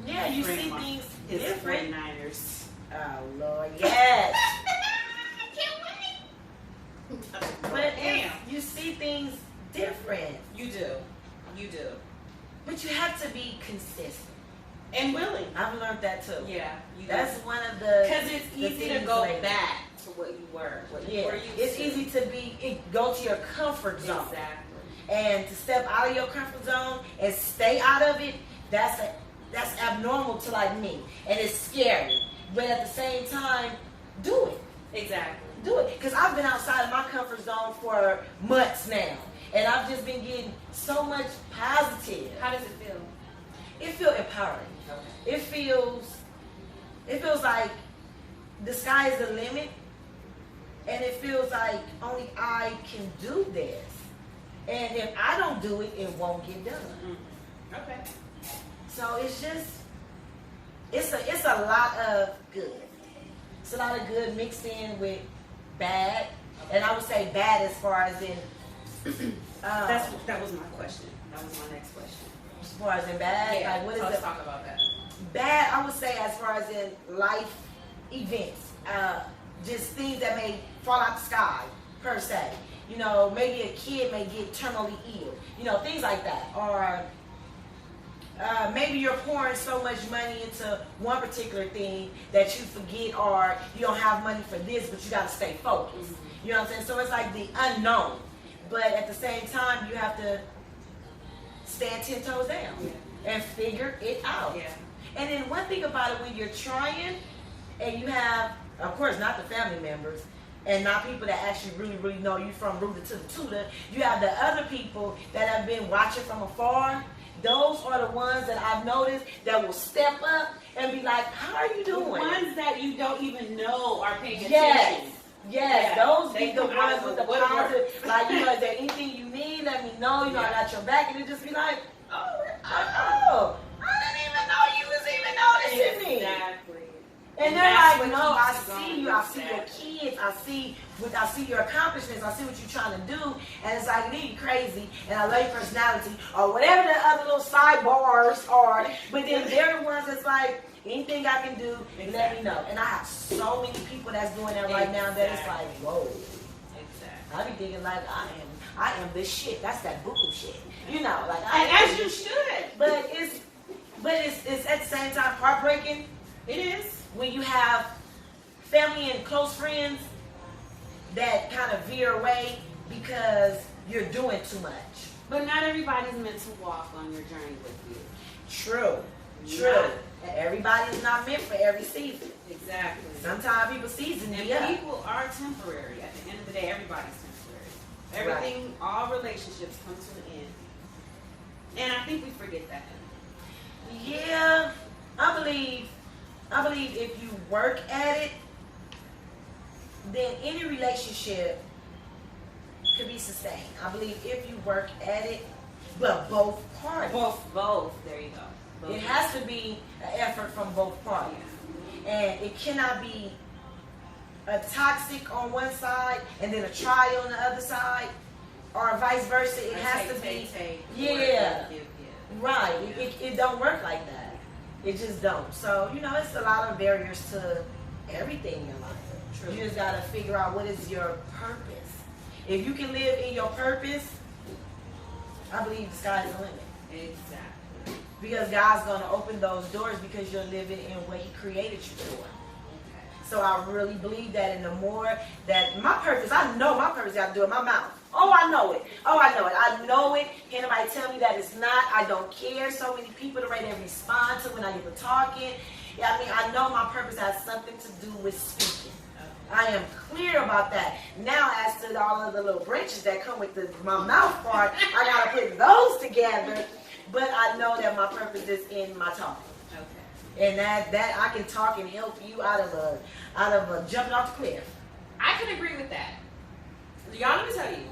Yeah, you see things different. 49ers. Oh Lord, yes. I can't wait. But you see things different. You do. But you have to be consistent and willing. I've learned that too. Yeah, that's one of the. Because it's easy to go back to what you were. It's easy to go to your comfort zone. Exactly. And to step out of your comfort zone and stay out of it, that's abnormal to like me. And it's scary. But at the same time, do it. Exactly. Do it. Because I've been outside of my comfort zone for months now. And I've just been getting so much positive. How does it feel? It feels empowering. Okay. It feels like the sky is the limit. And it feels like only I can do this. And if I don't do it, it won't get done. Okay. So it's a lot of good. It's a lot of good mixed in with bad. And I would say bad as far as in that was my question. That was my next question. As far as in bad? Yeah, like what is let's talk about that. Bad, I would say as far as in life events. Just things that may fall out the sky, per se. You know, maybe a kid may get terminally ill. You know, things like that. Or maybe you're pouring so much money into one particular thing that you forget, or you don't have money for this, but you got to stay focused. You know what I'm saying? So it's like the unknown. But at the same time, you have to stand 10 toes down and figure it out. Yeah. And then one thing about it, when you're trying, and you have, of course, not the family members, and not people that actually really, really know you from rooter to the tutor. You have the other people that have been watching from afar. Those are the ones that I've noticed that will step up and be like, how are you doing? The ones that you don't even know are paying attention. Yes. Yes, Yeah. those They be the come out ones with the woodwork. positive, like, you know, is there anything you need? Let me know, you know, I got your back. And it just be like, oh, I didn't even know you was even noticing me. Exactly. And they're that's like, what no, I keeps you see going. you, I see your kids, I see your accomplishments, I see what you're trying to do, and it's like, you crazy, and I love your personality, or whatever the other little sidebars are, but then they're the ones that's like, anything I can do, let me know. And I have so many people that's doing that right now that it's like, whoa. Exactly. I be thinking like, I am this shit, that's that buku shit, you know, like, And as you should. But it's at the same time heartbreaking. It is. When you have family and close friends that kind of veer away because you're doing too much. But not everybody's meant to walk on your journey with you. True. And everybody's not meant for every season. Exactly. Sometimes people's seasons And be up. people are temporary. At the end of the day, everybody's temporary. Everything, all relationships come to an end. And I think we forget that. Yeah, I believe if you work at it, then any relationship could be sustained. I believe if you work at it, but both parties. Both. There you go. Both. It has to be an effort from both parties. And it cannot be a toxic on one side and then a trial on the other side, or vice versa. It has to be, right. It don't work like that. It just don't. So, you know, it's a lot of barriers to everything in your life. True. You just gotta figure out what is your purpose. If you can live in your purpose, I believe the sky's the limit. Exactly. Because God's gonna open those doors because you're living in what He created you for. So I really believe that, and the more that my purpose, I know my purpose got to do with my mouth. Oh, I know it. I know it. Can't nobody tell me that it's not. I don't care. So many people are ready to respond to when I get to talking. Yeah, I mean, I know my purpose has something to do with speaking. I am clear about that. Now, as to all of the little branches that come with my mouth part, I got to put those together. But I know that my purpose is in my talking. And that I can talk and help you out of a jumping off the cliff. I can agree with that. Y'all, let me tell you.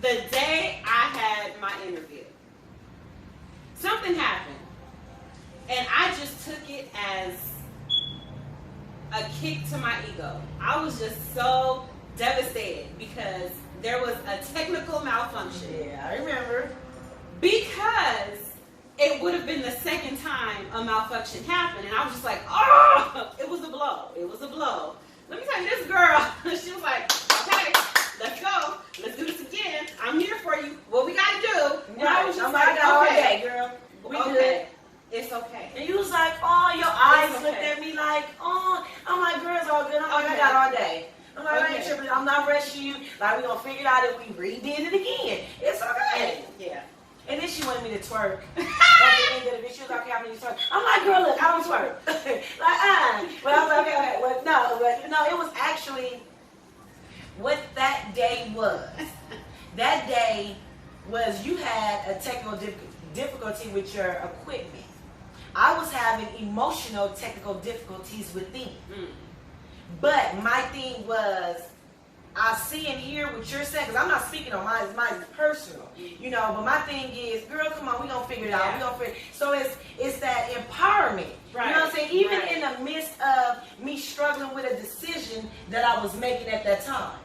The day I had my interview, something happened. And I just took it as a kick to my ego. I was just so devastated because there was a technical malfunction. Yeah, I remember. Because it would have been the second time a malfunction happened, and I was just like, oh, it was a blow. It was a blow. Let me tell you, this girl, she was like, okay, let's go. Let's do this again. I'm here for you. What we got to do? And I was just like, okay, girl. We okay. good. It's okay. And you was like, oh, your eyes It's looked okay. at me like, oh. I'm like, girl, it's all good. I'm like, I got all day. I'm like, I ain't tripping. I'm not rushing you. Like, we gonna figure it out if we redid it again. It's okay. Yeah. And then she wanted me to twerk. At the end of the video, she was like, okay, I'm gonna twerk. I'm like, girl, look, I don't twerk. But I was like, okay. But no, it was actually what that day was. That day was you had a technical difficulty with your equipment. I was having emotional technical difficulties with things. But my thing was, I see and hear what you're saying, because I'm not speaking on mine is personal, you know, but my thing is, girl, come on, we're going to figure it out. So it's that empowerment, right. You know what I'm saying? Even in the midst of me struggling with a decision that I was making at that time.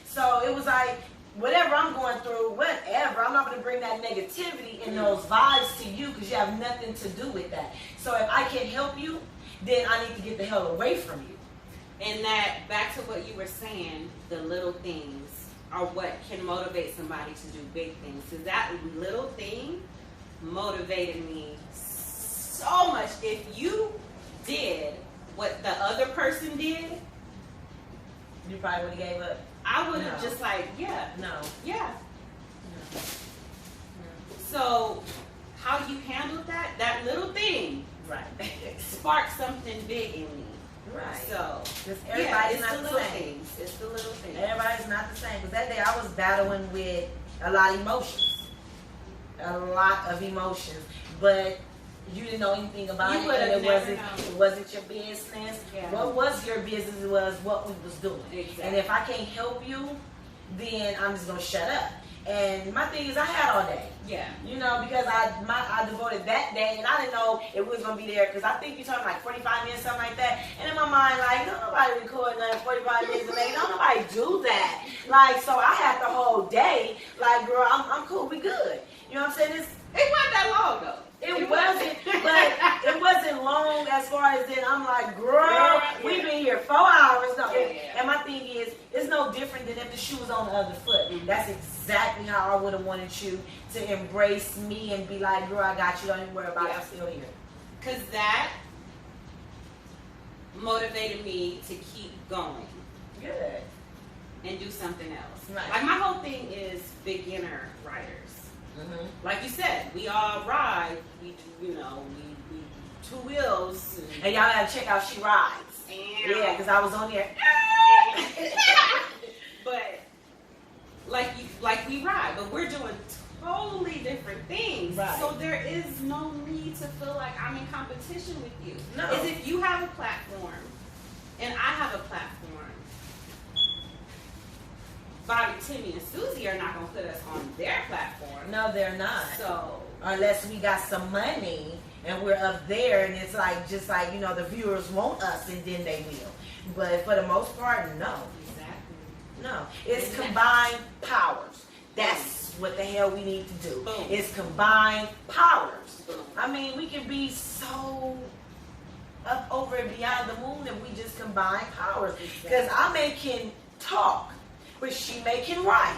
So it was like, whatever I'm going through, whatever, I'm not going to bring that negativity and those vibes to you because you have nothing to do with that. So if I can't help you, then I need to get the hell away from you. And that, back to what you were saying, the little things are what can motivate somebody to do big things. So that little thing motivated me so much. If you did what the other person did, you probably would have gave up. I would have just like, yeah. So how you handled that little thing Right. sparked something big in me. Right. So, because everybody's it's not the the little same. things. It's the little things. Everybody's not the same. Because that day I was battling with a lot of emotions. A lot of emotions. But you didn't know anything about You it. would have And never known. it wasn't your business. Yeah. What was your business was what we was doing. Exactly. And if I can't help you, then I'm just going to shut up. And my thing is I had all day. Yeah. You know, because I devoted that day, and I didn't know if we was going to be there, because I think you're talking like 45 minutes, something like that. And in my mind, like, don't nobody record nothing 45 minutes a day. Don't nobody do that. Like, so I had the whole day, like, girl, I'm cool, we good. You know what I'm saying? It wasn't that long though. It wasn't, but it wasn't long as far as then I'm like, girl, we've been here 4 hours. No. Yeah. And my thing is, it's no different than if the shoe was on the other foot. Mm-hmm. That's exactly how I would have wanted you to embrace me and be like, girl, I got you. Don't even worry about it. I'm still here. Because that motivated me to keep going. Good. And do something else. Right. Like my whole thing is beginner riders. Mm-hmm. Like you said, we all ride. We two wheels. And y'all gotta check out She Rides. Yeah, because I was on there. But like we ride, but we're doing totally different things. Right. So there is no need to feel like I'm in competition with you. No. Is if you have a platform and I have a platform, Bobby, Timmy, and Susie are not going to put us on their platform. No, they're not. So unless we got some money and we're up there, and it's like just like, you know, the viewers want us and then they will. But for the most part, no. Exactly. No. It's combined powers. That's what the hell we need to do. Boom. It's combined powers. Boom. I mean, we can be so up over and beyond the moon if we just combine powers. Because I can talk, but she can write.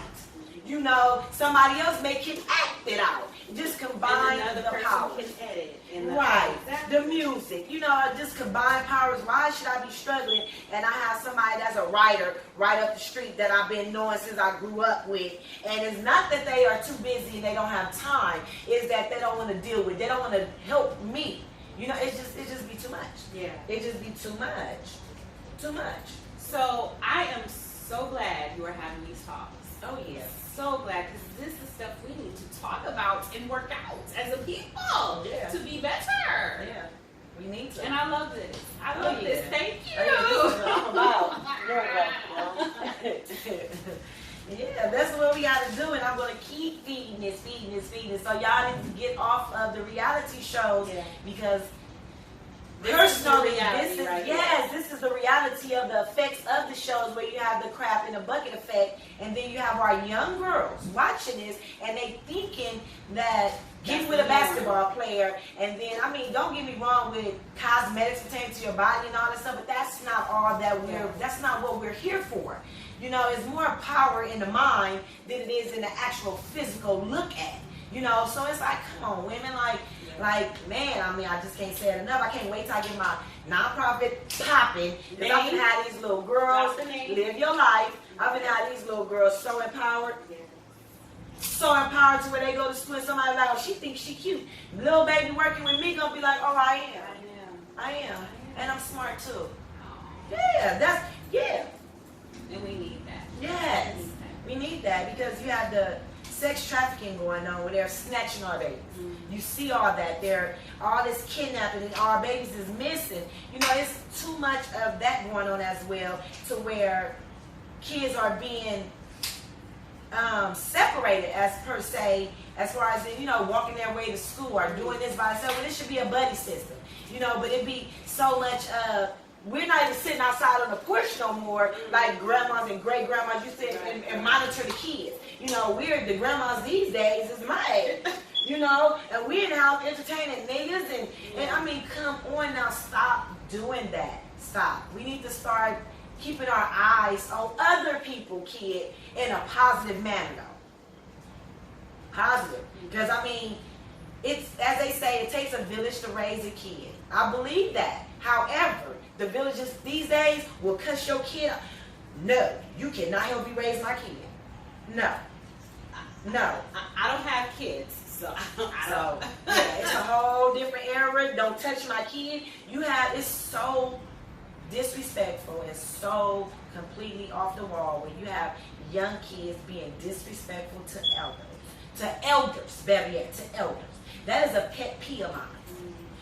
You know, somebody else can act it out. Just combine and the person powers. can edit. And Right. Exactly. The music. You know, just combine powers. Why should I be struggling and I have somebody that's a writer right up the street that I've been knowing since I grew up with? And it's not that they are too busy and they don't have time. It's that they don't want to deal with. They don't want to help me. You know, it just be too much. Yeah. It just be too much. Too much. So I am so glad you are having these talks. Oh, yeah. So glad, because this is stuff we need to talk about and work out as a people to be better. Yeah. We need to. And I love this. I love this. Thank you. Oh, yeah, this is what I'm about. Yeah, that's what we got to do, and I'm going to keep feeding this. So y'all need to get off of the reality shows because personally, this is the reality of the effects of the shows where you have the crap in a bucket effect, and then you have our young girls watching this, and they thinking that get with a basketball player, and then, I mean, don't get me wrong with cosmetics pertaining to your body and all that stuff, but that's not all that that's not what we're here for. You know, it's more power in the mind than it is in the actual physical look at. You know, so it's like, come on, women, like, man, I mean, I just can't say it enough. I can't wait till I get my nonprofit popping. Because I've been having these little girls live your life. I've been having these little girls so empowered. So empowered to where they go to school and somebody like, oh, she thinks she cute. Little baby working with me gonna be like, oh, I am. And I'm smart too. Yeah. And we need that. Yes. We need that because you have the sex trafficking going on where they're snatching our babies. Mm-hmm. You see all that. All this kidnapping and our babies is missing. You know, it's too much of that going on as well to where kids are being separated as per se, as far as, you know, walking their way to school or doing this by themselves. Well, it should be a buddy system, you know, but it'd be so much we're not even sitting outside on the porch no more like grandmas and great grandmas used to and monitor the kids. You know, the grandmas these days is my age, you know, and we in the house entertaining niggas and I mean, come on now, stop doing that. Stop. We need to start keeping our eyes on other people, kid, in a positive manner though. Positive. Because I mean, it's, as they say, it takes a village to raise a kid. I believe that. However, the villages these days will cuss your kid out. No, you cannot help me raise my kid. No. I don't have kids, So, yeah, it's a whole different era. Don't touch my kid. It's so disrespectful and so completely off the wall when you have young kids being disrespectful to elders, better yet, to elders. That is a pet peeve of mine.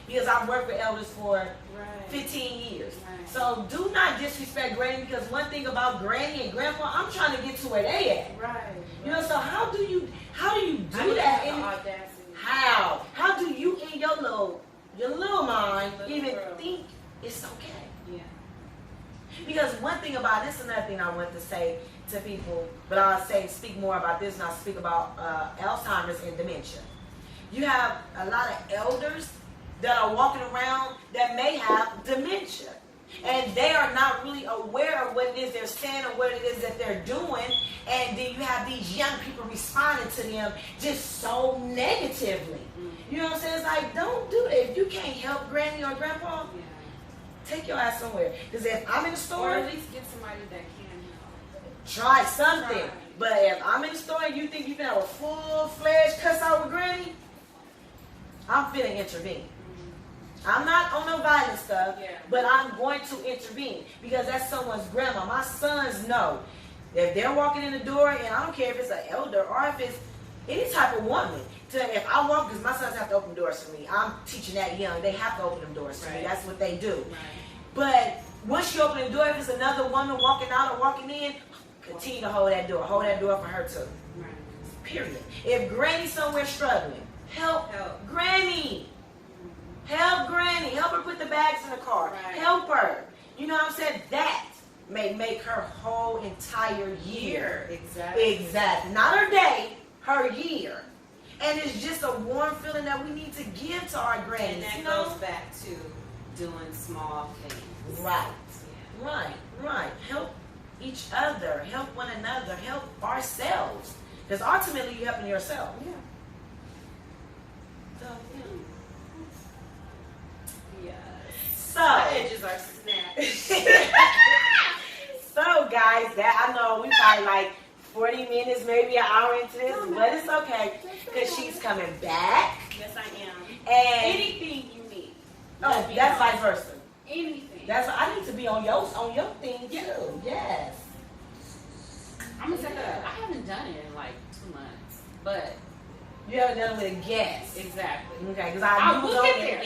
Because I've worked with elders for 15 years. Right. So do not disrespect granny, because one thing about granny and grandpa, I'm trying to get to where they at. Right. You know, so how do you do that? How do you in your little mind even think it's okay? Yeah. Because one thing about this, another thing I want to say to people, but I'll speak more about this, and I'll speak about Alzheimer's and dementia. You have a lot of elders that are walking around that may have dementia, and they are not really aware of what it is they're saying or what it is that they're doing, and then you have these young people responding to them just so negatively. You know what I'm saying? It's like, don't do that. If you can't help granny or grandpa, take your ass somewhere. Because if I'm in the store, or at least get somebody that can help. Try something. But if I'm in the store and you think you can have a full-fledged cuss out with granny, I'm finna intervene. I'm not on no violent stuff, but I'm going to intervene because that's someone's grandma. My sons know if they're walking in the door, and I don't care if it's an elder or if it's any type of woman. If I walk, because my sons have to open doors for me. I'm teaching that young. They have to open them doors for me. That's what they do. Right. But once you open the door, if it's another woman walking out or walking in, continue to hold that door. Hold that door for her too. Right. Period. If granny's somewhere struggling, help. Granny. Help granny. Help her put the bags in the car. Right. Help her. You know what I'm saying? That may make her whole entire year. Exactly. Not her day, her year. And it's just a warm feeling that we need to give to our grannies. And that goes back to doing small things. Right. Right. Help each other. Help one another. Help ourselves. Because ultimately you're helping yourself. Yeah. So, So, my edges are snapped. So, guys, that I know we probably like 40 minutes, maybe an hour into this, but it's okay because she's coming back. Yes, I am. And anything you need. Oh, that's vice versa. Anything. I need to be on your thing too. Yes. I'm gonna set that up. I haven't done it in like 2 months, but you haven't done it with a guest. Exactly. Okay, because I will get there.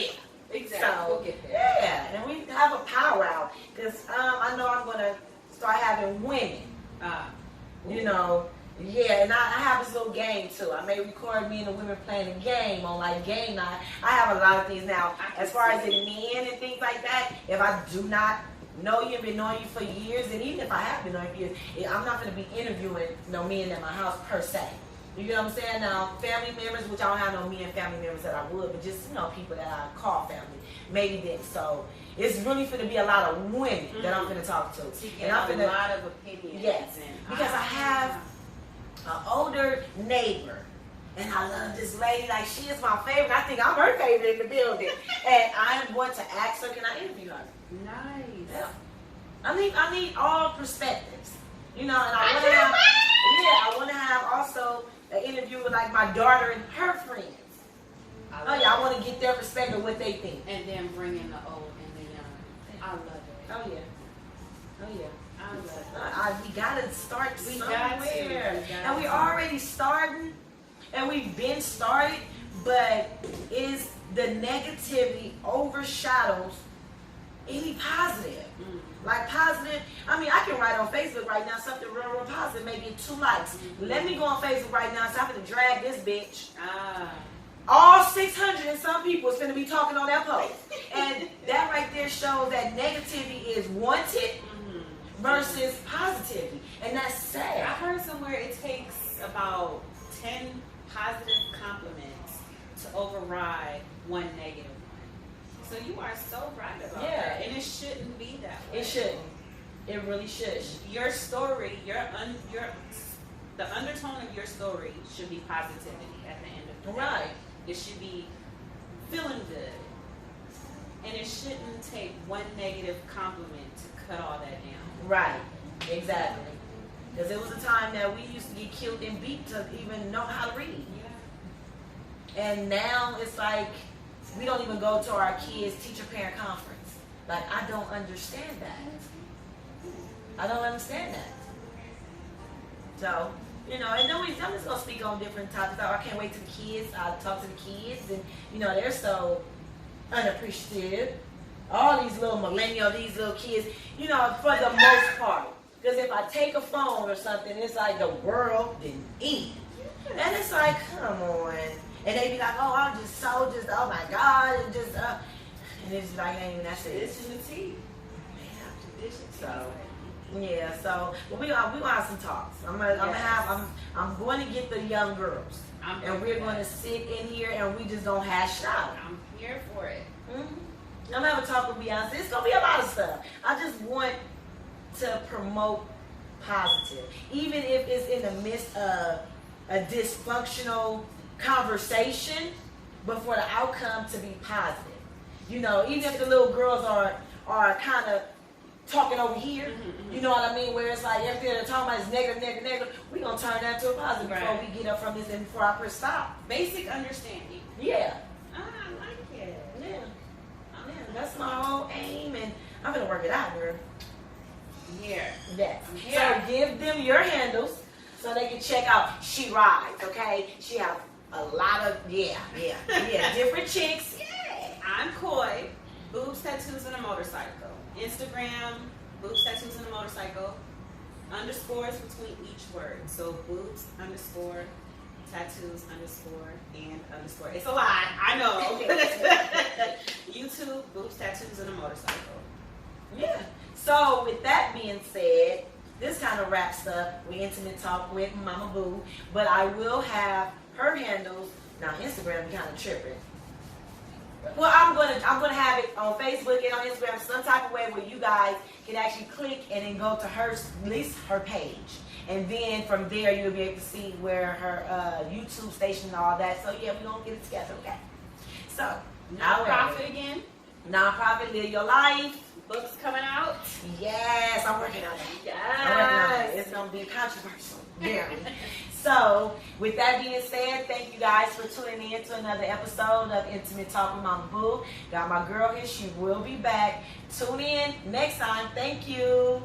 Exactly. So, we'll get there. Yeah, and we have a powwow because I know I'm gonna start having women. You know, and I have this little game too. I may record me and the women playing a game on like game night. I have a lot of things now. As far as the men and things like that, if I do not know you and been knowing you for years, and even if I have been knowing you for years, I'm not going to be interviewing no men at my house per se. You know what I'm saying? Now, family members, which I don't have no men family members that I would, but just, people that I call family, maybe then. So it's really going to be a lot of women that I'm going to talk to. And I'm going a lot of opinions. Yes, because I have an older neighbor, and I love this lady. Like, she is my favorite. I think I'm her favorite in the building. And I'm going to ask her, can I interview her? Nice. Yeah. I need all perspectives. And I want to have also an interview with like my daughter and her friends. I want to get their perspective of what they think. And then bring in the old and the young. I love it. Oh yeah. I love it. We gotta start somewhere. And we're already starting, and we've been started, but is the negativity overshadows any positive? Like positive, I can write on Facebook right now something real positive, maybe 2 likes. Let me go on Facebook right now, so I'm going to drag this bitch. All 600 and some people is going to be talking on that post. And that right there shows that negativity is wanted versus positivity. And that's sad. I heard somewhere it takes about 10 positive compliments to override 1 negative one. So you are so right about that. And it shouldn't be that way. It shouldn't. It really should. Your story, the undertone of your story should be positivity at the end of the day. Right. It should be feeling good. And it shouldn't take 1 negative compliment to cut all that down. Right. Exactly. Because there was a time that we used to get killed and beat to even know how to read. And now it's like we don't even go to our kids' teacher-parent conference. Like, I don't understand that. I don't understand that. So, you know, and then I'm just going to speak on different topics. I can't wait to the kids. I talk to the kids, and, you know, they're so unappreciative. All these little millennial, these little kids, you know, for the most part. Because if I take a phone or something, it's like the world didn't end. And it's like, come on. And they be like, oh, I'm just oh my God, and just, and it's like, ain't even that serious. Tradition to tea. So, yeah, so, but we gonna have some talks. I'm going to get the young girls. And we're going to sit in here and we just gonna hash it out. I'm here for it. Mm-hmm. I'm gonna have a talk with Beyonce. It's gonna be a lot of stuff. I just want to promote positive, even if it's in the midst of a dysfunctional conversation, but for the outcome to be positive. You know, even if the little girls are kind of talking over here, you know what I mean? Where it's like everything they're talking about is negative, we're gonna turn that to a positive before we get up from this and before I press stop. Basic understanding. Yeah. I like it. Yeah. That's my whole aim, and I'm gonna work it out, girl. Here. Yes. Yeah. So give them your handles so they can check out She Rides, okay? She have a lot of, different chicks. Yeah. I'm Coy, Boobs, Tattoos, and a Motorcycle. Instagram, Boobs, Tattoos, and a Motorcycle. Underscores between each word. So boobs, underscore, tattoos, underscore, and underscore. It's a lot, I know. YouTube, Boobs, Tattoos, and a Motorcycle. Yeah. So with that being said, this kind of wraps up We Intimate Talk with MomaBoo, but I will have her handles. Now Instagram be kind of tripping. Well, I'm gonna have it on Facebook and on Instagram some type of way where you guys can actually click and then go to her, at least her page, and then from there you'll be able to see where her YouTube station and all that. So yeah, we're gonna get it together, okay? So Nonprofit again. Nonprofit, live your life. Books coming out. Yes, I'm working on that. Yes. I'm working on it. It's gonna be controversial, very. So, with that being said, thank you guys for tuning in to another episode of Intimate Talk with MomaBoo. Got my girl here. She will be back. Tune in next time. Thank you.